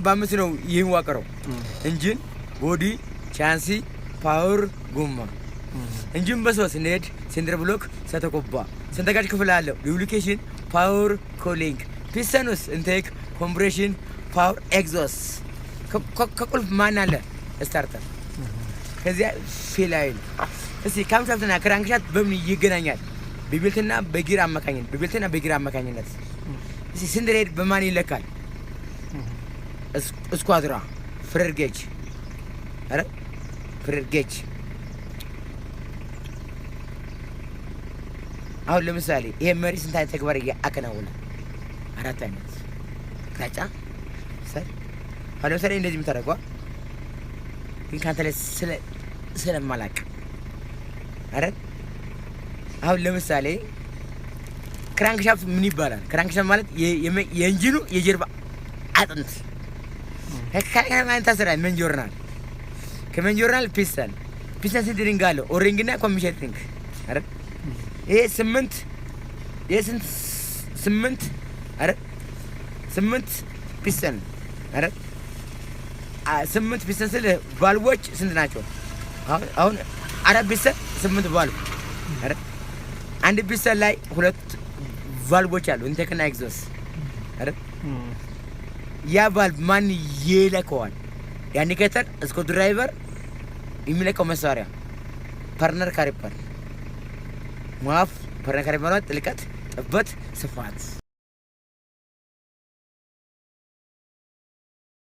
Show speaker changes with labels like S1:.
S1: በአምስት ነው የሚዋቀረው ኢንጂን ቦዲ ቻንሲ ፓወር ጎማ ኢንጂን በሶስት ኔድ ሲንደር ብሎክ ሰተኮባ ሰንተጋጅ ክፍል አለው ሉብሪኬሽን ፓወር ኮሊንግ ፒስተንስ ኢንቴክ ኮምፕሬሽን ፓወር ኤግዞስት ከቁልፍ ማን አለ ስታርተር ከዚያ ፌላይል እሺ ካምሻፍትና ክራንክሻፍት በምን ይገናኛል በቤልትና በጊር አማካኝነት እሺ ሲንደሬድ በማን ይለካል ስኳድራ ፍሬር ጌጅ አረ ፍሬር ጌጅ አሁን ለምሳሌ ይሄ መሪ ስንት አይነት ተግባር ያከናውናል አራት አይነት ካጫ ሰር አሁን ለምሳሌ እንደዚህ የምታደርገው ግን ካንተ ላይ ስለማላቅ አረ አሁን ለምሳሌ ክራንክሻፍት ምን ይባላል ክራንክሻፍት ማለት የኢንጂኑ የጀርባ አጥንት ከካራማን ታስራ መንጆርናል ከመንጆርናል ፒስተን ሲድሪንግ አለው ኦሪንግና ኮሚሽኒንግ አረ ይሄ 8 አረ 8 ፒስተን አረ 8 ፒስተን ስለ ቫልቮች ስንት ናቸው አሁን አራት ፒስተን 8 ቫልቭ አረ አንድ ፒስተን ላይ ሁለት ቫልቮች አሉ ኢንቴክና ኤግዞስት አረ ያ ቫልቭ ማን ይለካዋል ያንዲኬተር እስኮ ድራይቨር የሚለካው መሳሪያ ፓርትነር ካሪፐር ማፍ ፓርትነር ካሪፐር ጥልቀት ጥበት ስፋት